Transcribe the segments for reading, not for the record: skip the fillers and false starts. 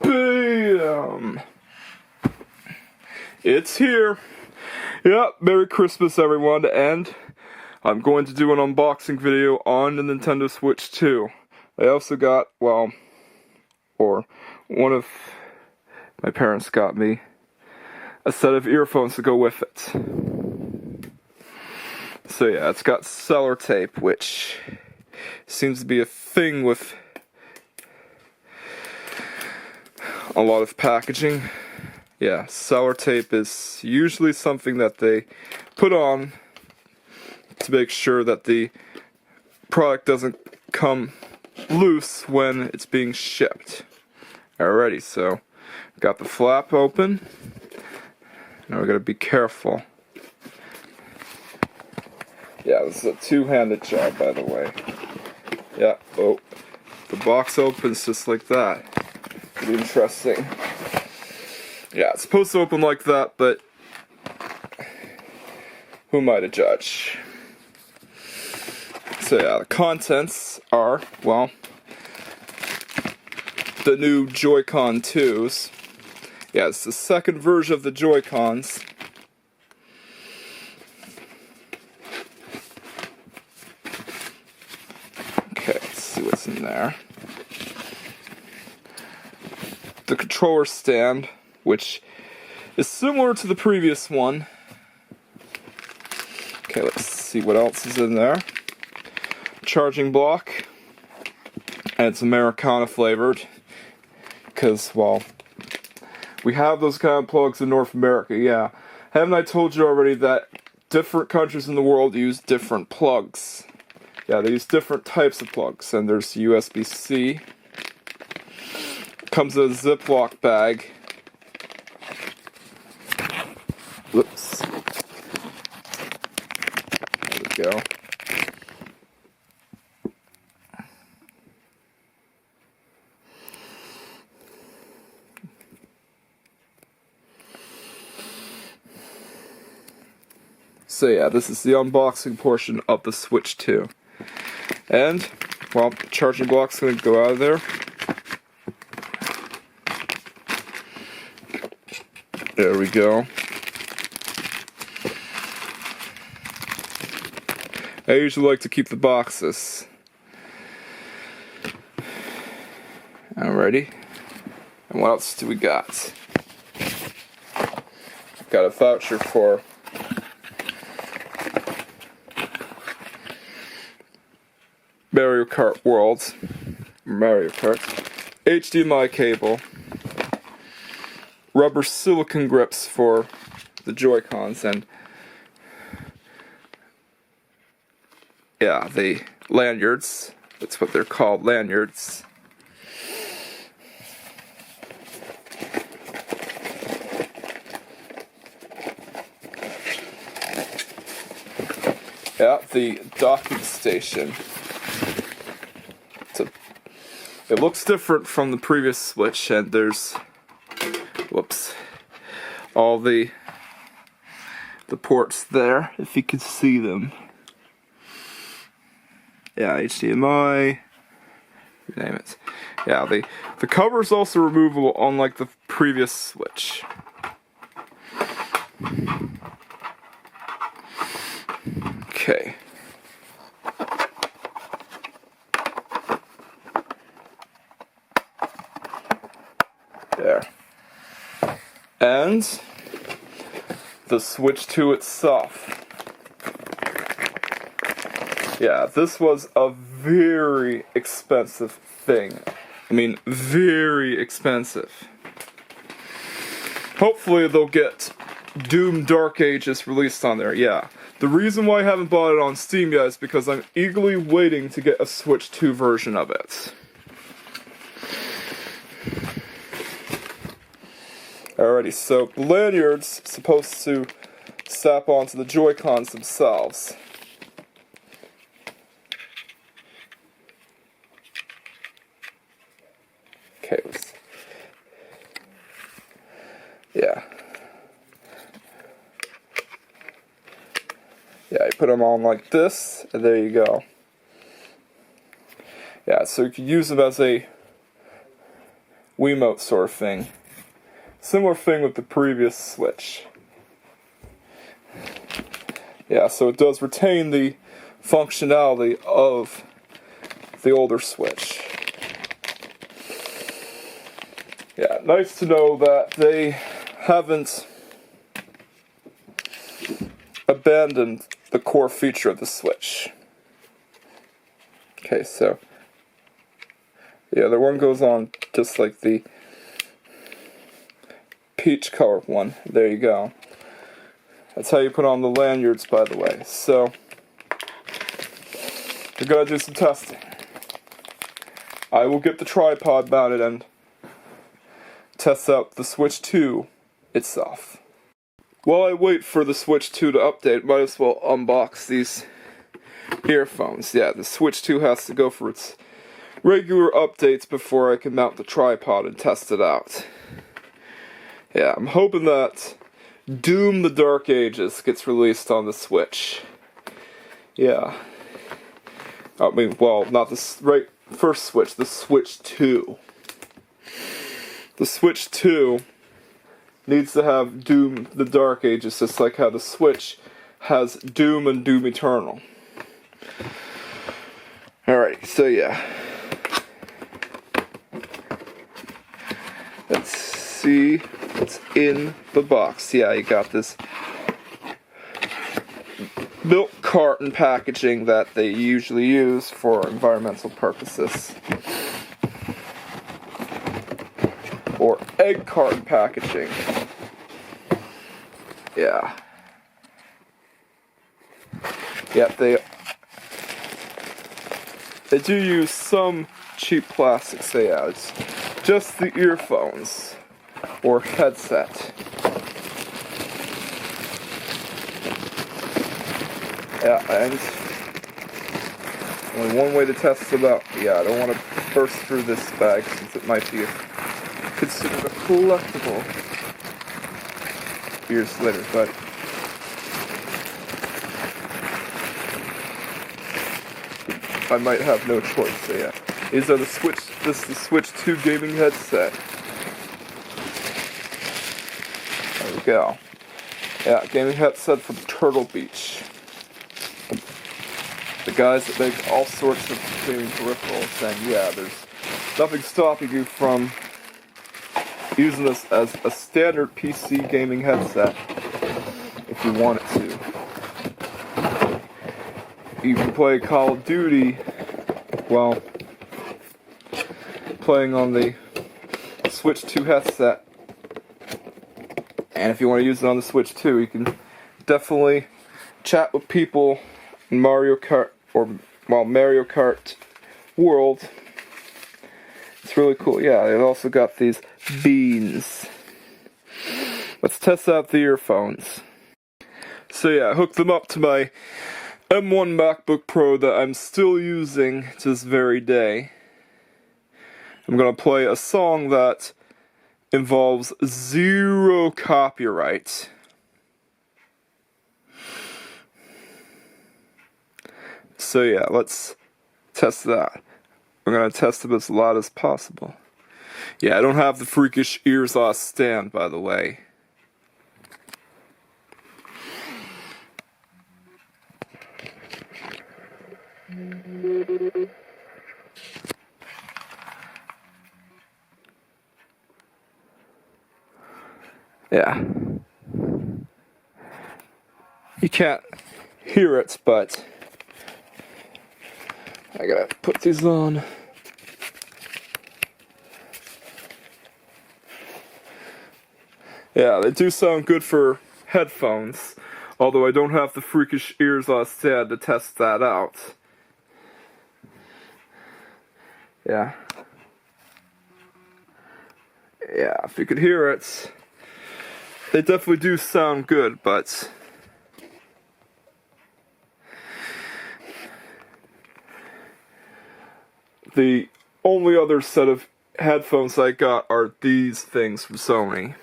Bam! It's here. Yep, Merry Christmas everyone, and I'm going to do an unboxing video on the Nintendo Switch 2. I also got, one of my parents got me a set of earphones to go with it. So yeah, it's got seller tape, which seems to be a thing with a lot of packaging. Yeah, seller tape is usually something that they put on to make sure that the product doesn't come loose when it's being shipped. Alrighty, so got the flap open. Now we gotta be careful. Yeah, this is a two-handed job, by the way. Yeah, oh, the box opens just like that. Pretty interesting. Yeah, it's supposed to open like that, but who am I to judge? So yeah, the contents are, well, the new Joy-Con 2s. Yeah, it's the second version of the Joy-Cons. Okay, let's see what's in there. The controller stand, which is similar to the previous one. Okay, let's see what else is in there. Charging block, and it's Americana flavored, because, well, we have those kind of plugs in North America, yeah. Haven't I told you already that different countries in the world use different plugs? Yeah, they use different types of plugs, and there's USB-C. Comes in a Ziploc bag. Whoops. There we go. So yeah, this is the unboxing portion of the Switch 2. And, well, the charging block's gonna go out of there. There we go. I usually like to keep the boxes. Alrighty. And what else do we got? Got a voucher for Mario Kart World. Mario Kart. HDMI cable. Rubber silicone grips for the Joy-Cons, and yeah, the lanyards. That's what they're called, lanyards. Yeah, the docking station. It looks different from the previous Switch, and there's, whoops, all the ports there, if you can see them. Yeah, HDMI, you name it. Yeah, the cover is also removable, unlike the previous Switch. Okay. There. And the Switch 2 itself. Yeah, this was a very expensive thing. I mean, very expensive. Hopefully they'll get Doom Dark Ages released on there, yeah. The reason why I haven't bought it on Steam yet is because I'm eagerly waiting to get a Switch 2 version of it. Alrighty, so the lanyard's supposed to snap onto the Joy-Cons themselves. Okay, yeah. put them on like this, and there you go. Yeah, so you could use them as a Wiimote sort of thing. Similar thing with the previous Switch. Yeah, so it does retain the functionality of the older Switch. Yeah, nice to know that they haven't abandoned the core feature of the Switch. Okay, so the other one goes on just like the peach colored one. There you go. That's how you put on the lanyards, by the way. So, we're gonna do some testing. I will get the tripod mounted and test out the Switch 2 itself. While I wait for the Switch 2 to update, might as well unbox these earphones. Yeah, the Switch 2 has to go for its regular updates before I can mount the tripod and test it out. Yeah, I'm hoping that Doom the Dark Ages gets released on the Switch. Yeah. I mean, well, not the first Switch, the Switch 2. The Switch 2 needs to have Doom the Dark Ages, just like how the Switch has Doom and Doom Eternal. Alright, so yeah. Let's see what's in the box. Yeah, you got this milk carton packaging that they usually use for environmental purposes. Or egg carton packaging. Yeah. Yeah, they do use some cheap plastics, so yeah, it's just the earphones or headset. Yeah, and only one way to test them out. Yeah, I don't want to burst through this bag since it might be considered a collectible years later, but I might have no choice, so yeah. These are this is the Switch 2 gaming headset. There we go. Yeah, gaming headset from Turtle Beach. The guys that make all sorts of gaming peripherals, and yeah, there's nothing stopping you from using this as a standard PC gaming headset if you want it to. You can play Call of Duty while playing on the Switch 2 headset. And if you want to use it on the Switch 2, you can definitely chat with people in Mario Kart Mario Kart World. It's really cool. Yeah, they've also got these beans. Let's test out the earphones. So yeah, I hooked them up to my M1 MacBook Pro that I'm still using to this very day. I'm gonna play a song that involves 0 copyright. So yeah, let's test that. I'm gonna test them as loud as possible. Yeah, I don't have the freakish ears off stand, by the way. Yeah. You can't hear it, but I gotta put these on. Yeah, they do sound good for headphones, although I don't have the freakish ears on stand to test that out. Yeah. Yeah, if you could hear it, they definitely do sound good, but the only other set of headphones I got are these things from Sony.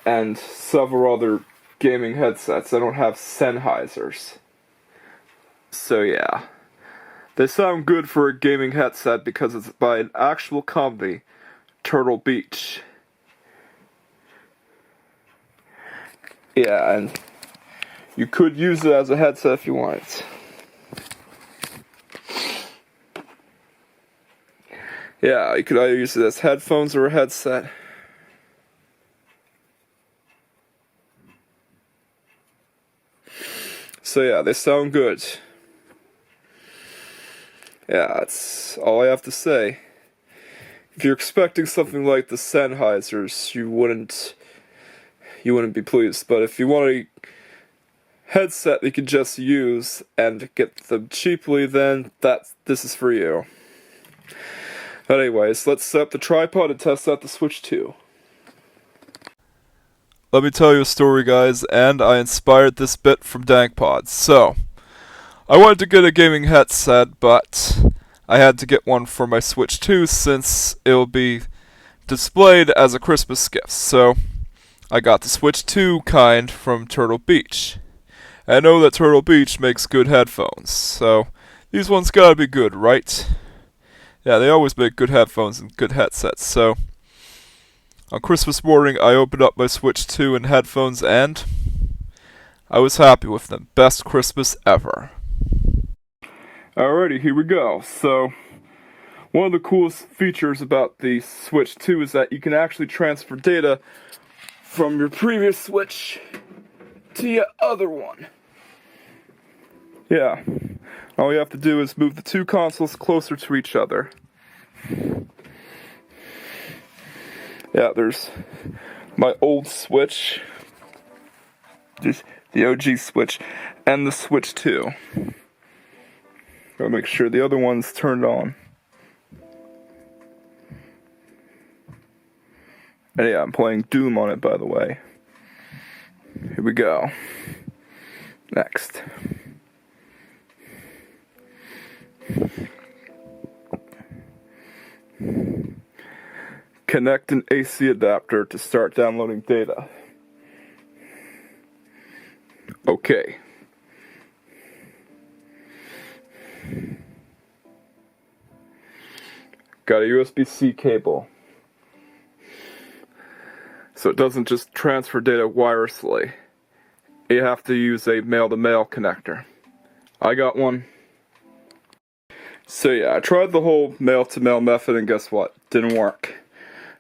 And several other gaming headsets. I don't have Sennheisers. So yeah. They sound good for a gaming headset because it's by an actual company, Turtle Beach. Yeah, and you could use it as a headset if you want. Yeah, you could either use it as headphones or a headset. So yeah, they sound good. Yeah, that's all I have to say. If you're expecting something like the Sennheisers, you wouldn't be pleased. But if you want a headset that you can just use and get them cheaply, then this is for you. But anyways, let's set up the tripod and test out the Switch 2. Let me tell you a story, guys, and I inspired this bit from DankPods. So, I wanted to get a gaming headset, but I had to get one for my Switch 2 since it'll be displayed as a Christmas gift. So, I got the Switch 2 kind from Turtle Beach. I know that Turtle Beach makes good headphones, so these ones gotta be good, right? Yeah, they always make good headphones and good headsets, so on Christmas morning I opened up my Switch 2 and headphones and I was happy with them. Best Christmas ever. Alrighty, here we go. So, one of the coolest features about the Switch 2 is that you can actually transfer data from your previous Switch to your other one. Yeah. All you have to do is move the two consoles closer to each other. Yeah, there's my old Switch, just the OG Switch, and the Switch 2. Gotta make sure the other one's turned on. And yeah, I'm playing Doom on it, by the way. Here we go. Next. Connect an AC adapter to start downloading data. Okay. Got a USB-C cable. So it doesn't just transfer data wirelessly. You have to use a male-to-male connector. I got one. So yeah, I tried the whole male-to-male method and guess what? Didn't work.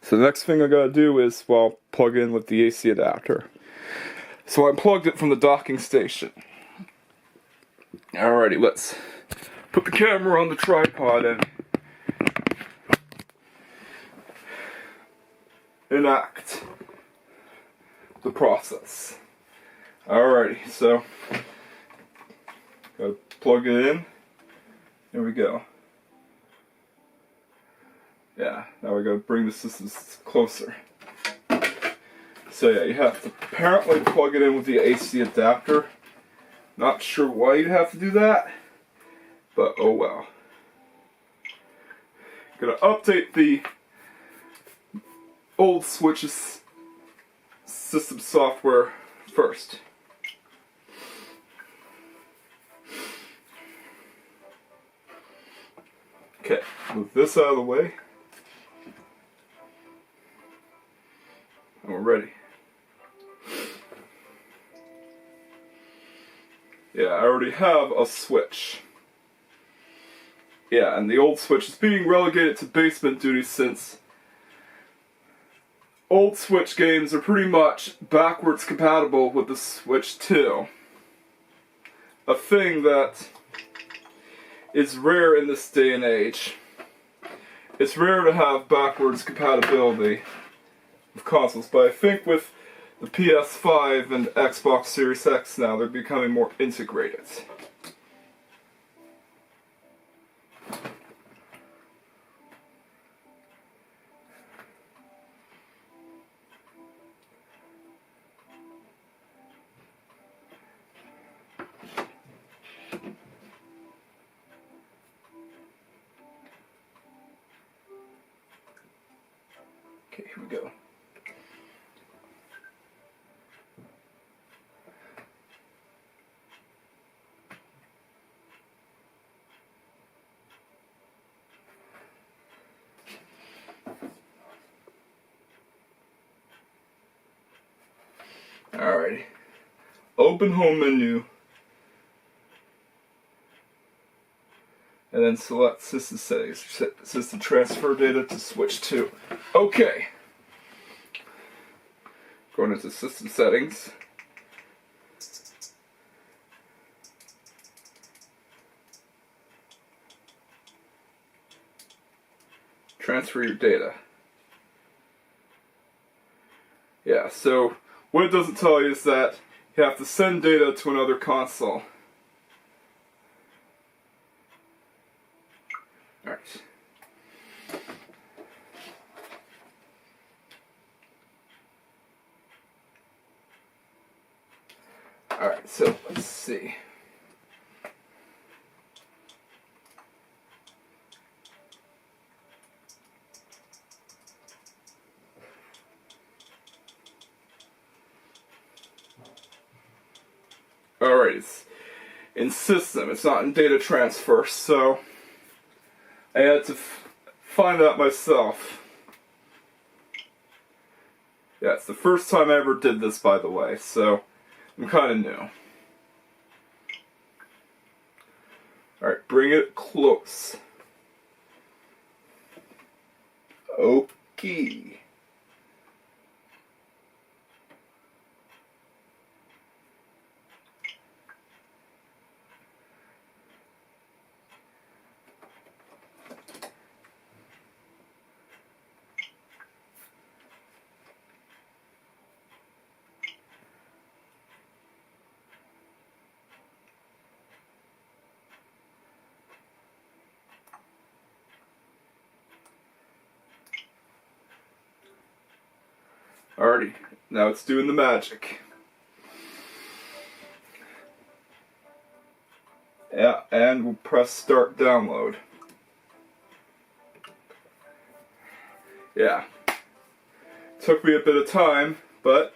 So the next thing I gotta do is, well, plug in with the AC adapter. So I unplugged it from the docking station. Alrighty, let's put the camera on the tripod and enact the process. Alrighty, so gotta plug it in. Here we go. Yeah, now we gotta bring the systems closer. So yeah, you have to apparently plug it in with the AC adapter. Not sure why you'd have to do that, but oh well. Gonna update the old Switch's system software first. Okay, move this out of the way. And we're ready. Yeah, I already have a Switch. Yeah, and the old Switch is being relegated to basement duty since old Switch games are pretty much backwards compatible with the Switch 2. A thing that is rare in this day and age. It's rare to have backwards compatibility with consoles, but I think with the PS5 and Xbox Series X now, they're becoming more integrated. Okay, here we go. Alrighty. Open home menu. And then select system settings. System transfer data to switch to. Okay. Going into system settings. Transfer your data. Yeah, so what it doesn't tell you is that you have to send data to another console. Alright. Alright, so let's see. Alright, it's in system, it's not in data transfer, so I had to find out myself. Yeah, it's the first time I ever did this, by the way, so I'm kind of new. Alright, bring it close. Okay. Alrighty, now it's doing the magic. Yeah, and we'll press start download. Yeah. Took me a bit of time, but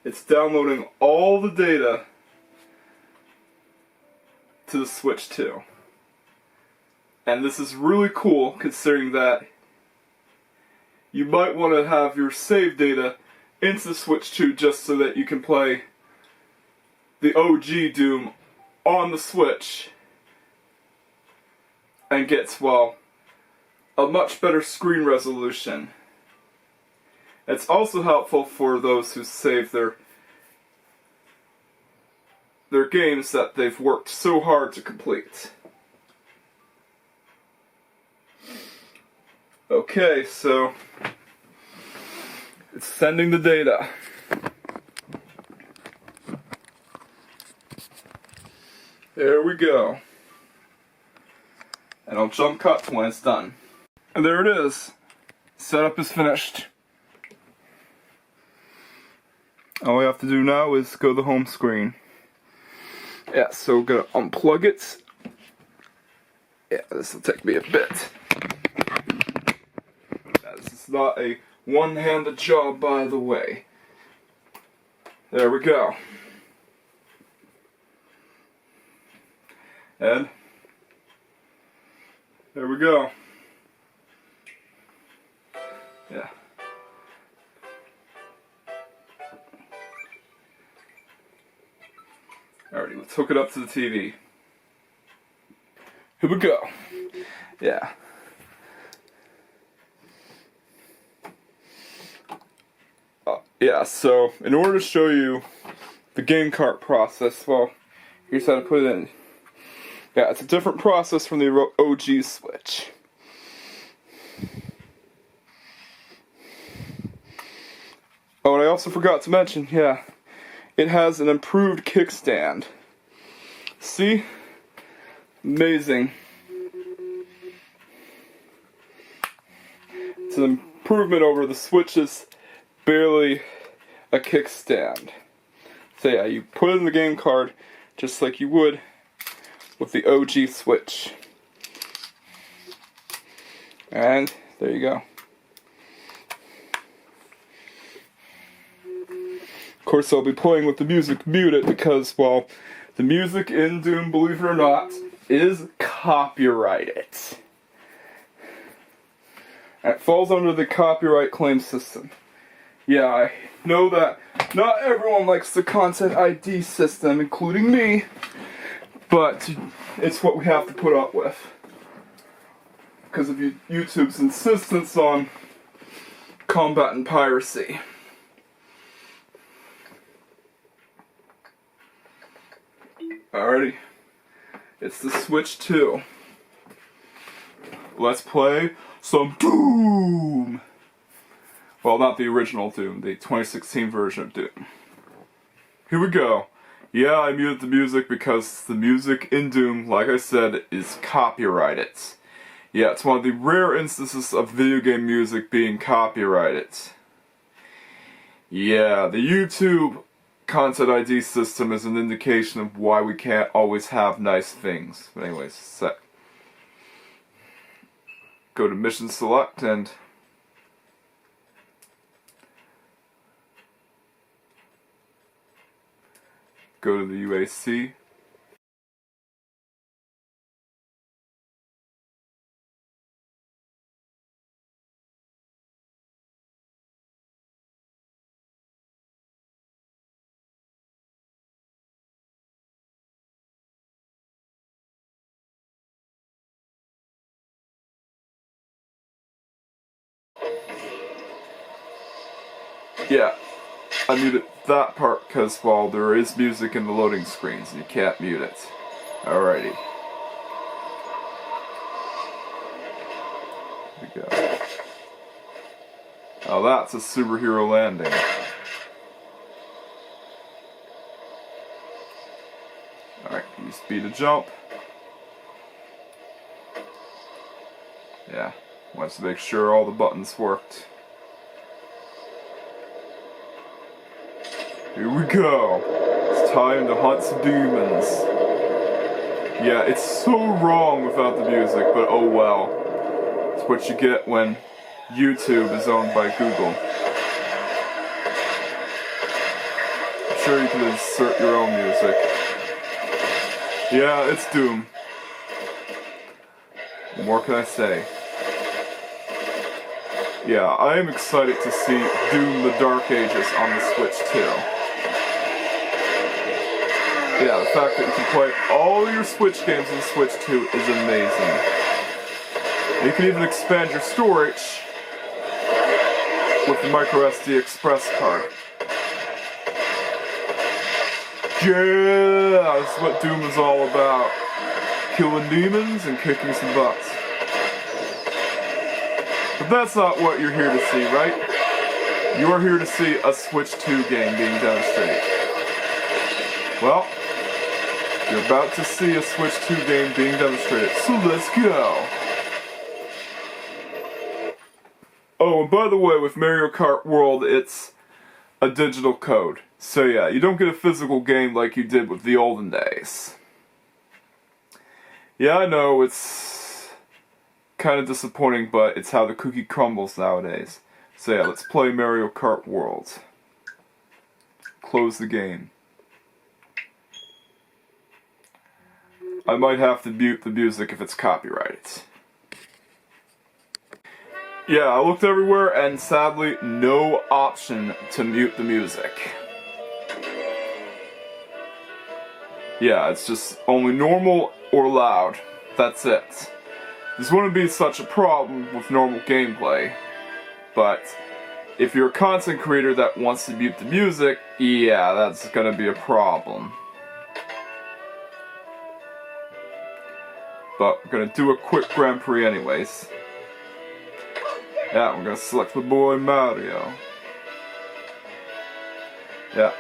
it's downloading all the data to the Switch 2. And this is really cool considering that you might want to have your save data into the Switch 2 just so that you can play the OG Doom on the Switch and get, well, a much better screen resolution. It's also helpful for those who save their games that they've worked so hard to complete. Okay, so it's sending the data. There we go. And I'll jump cut when it's done. And there it is. Setup is finished. All we have to do now is go to the home screen. Yeah, so we're gonna unplug it. Yeah, this will take me a bit. This is not a one-handed job, by the way. There we go. And there we go. Yeah. Alrighty, let's hook it up to the TV. Here we go. Yeah. Yeah, so in order to show you the game cart process, well, here's how to put it in. Yeah, it's a different process from the OG Switch. Oh, and I also forgot to mention, yeah, it has an improved kickstand. See? Amazing. It's an improvement over the Switch's barely a kickstand. So yeah, you put it in the game card just like you would with the OG Switch. And there you go. Of course, I'll be playing with the music muted because, well, the music in Doom, believe it or not, is copyrighted. And it falls under the copyright claim system. Yeah, I know that Not everyone likes the content ID system, including me, but it's what we have to put up with. Because of YouTube's insistence on combating piracy. Alrighty, it's the Switch 2. Let's play some Doom! Well, not the original Doom, the 2016 version of Doom. Here we go. Yeah, I muted the music because the music in Doom, like I said, is copyrighted. Yeah, it's one of the rare instances of video game music being copyrighted. Yeah, the YouTube content ID system is an indication of why we can't always have nice things. But anyways, set. Go to Mission Select and go to the UAC. Yeah, I muted that part because, well, there is music in the loading screens and you can't mute it. Alrighty. Here we go. Oh, that's a superhero landing. Alright, use B to jump. Yeah, wants to make sure all the buttons worked. Here we go. It's time to hunt some demons. Yeah, it's so wrong without the music, but oh well. It's what you get when YouTube is owned by Google. I'm sure you can insert your own music. Yeah, it's Doom. What more can I say? Yeah, I am excited to see Doom the Dark Ages on the Switch 2. Yeah, the fact that you can play all your Switch games on the Switch 2 is amazing. You can even expand your storage with the microSD Express card. Yeah, that's what Doom is all about. Killing demons and kicking some butts. But that's not what you're here to see, right? You're here to see a Switch 2 game being demonstrated. Well, you're about to see a Switch 2 game being demonstrated, so let's go! Oh, and by the way, with Mario Kart World, it's a digital code. So yeah, you don't get a physical game like you did with the olden days. Yeah, I know, it's kind of disappointing, but it's how the cookie crumbles nowadays. So yeah, let's play Mario Kart World. Close the game. I might have to mute the music if it's copyrighted. Yeah, I looked everywhere and sadly no option to mute the music. Yeah, it's just only normal or loud. That's it. This wouldn't be such a problem with normal gameplay, but if you're a content creator that wants to mute the music, yeah, that's gonna be a problem. But we're gonna do a quick Grand Prix anyways. Yeah, we're gonna select the boy Mario. Yeah.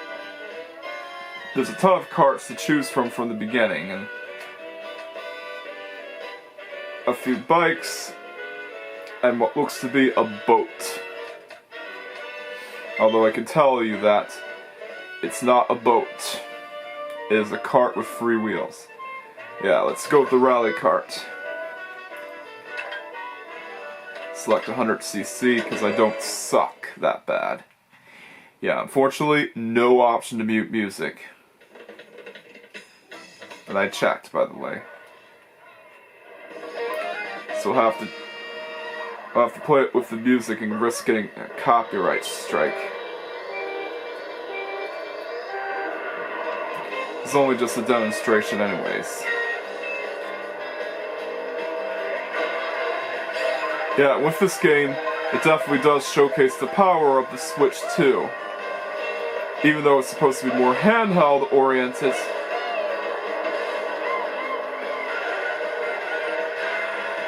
There's a ton of carts to choose from the beginning, and a few bikes, and what looks to be a boat. Although I can tell you that it's not a boat. It is a cart with 3 wheels. Yeah, let's go with the rally cart. Select 100cc because I don't suck that bad. Yeah, unfortunately, no option to mute music. And I checked, by the way. So I'll have to play it with the music and risk getting a copyright strike. is only just a demonstration anyways. Yeah, with this game, it definitely does showcase the power of the Switch 2. Even though it's supposed to be more handheld oriented,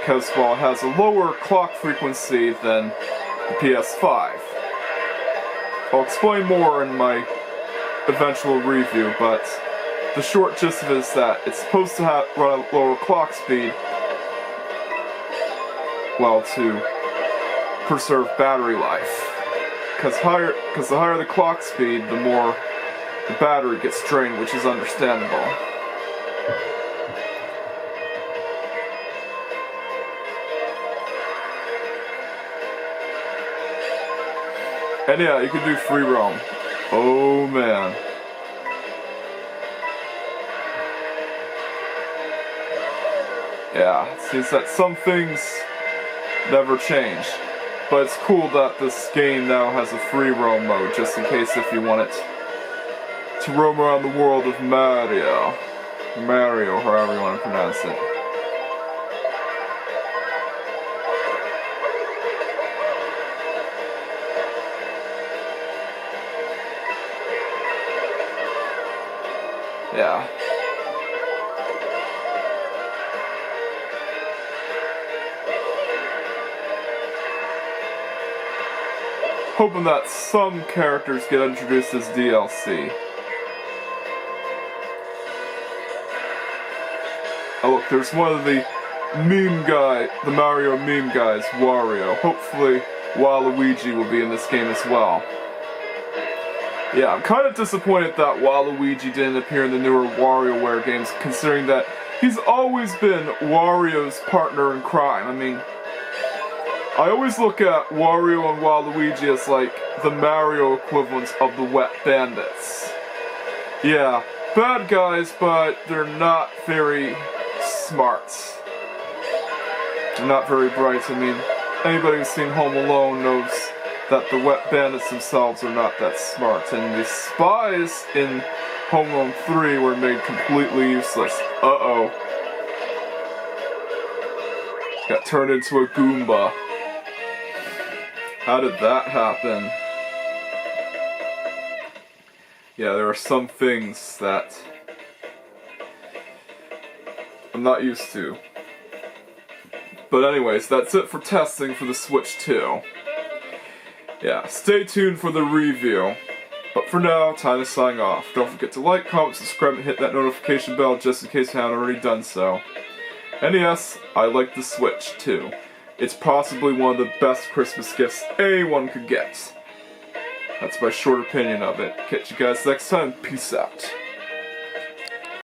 because while it has a lower clock frequency than the PS5. I'll explain more in my eventual review, but the short gist of it is that it's supposed to run at lower clock speed, well, to preserve battery life. Because the higher the clock speed, the more the battery gets drained, which is understandable. And yeah, you can do free roam. Oh man. Yeah, it seems that some things never change. But it's cool that this game now has a free roam mode, just in case if you want it to roam around the world of Mario. Mario, however you want to pronounce it. Yeah. Hoping that some characters get introduced as DLC. Oh look, there's one of the Mario meme guys, Wario. Hopefully Waluigi will be in this game as well. Yeah, I'm kind of disappointed that Waluigi didn't appear in the newer WarioWare games, considering that he's always been Wario's partner in crime. I mean, I always look at Wario and Waluigi as like the Mario equivalents of the Wet Bandits. Yeah, bad guys, but they're not very smart. They're not very bright. I mean, anybody who's seen Home Alone knows that the Wet Bandits themselves are not that smart, and the spies in Home Alone 3 were made completely useless. Uh-oh. Got turned into a Goomba. How did that happen? Yeah, there are some things that I'm not used to. But anyways, that's it for testing for the Switch 2. Yeah, stay tuned for the review. But for now, time to sign off. Don't forget to like, comment, subscribe, and hit that notification bell just in case you haven't already done so. And yes, I like the Switch too. It's possibly one of the best Christmas gifts anyone could get. That's my short opinion of it. Catch you guys next time. Peace out.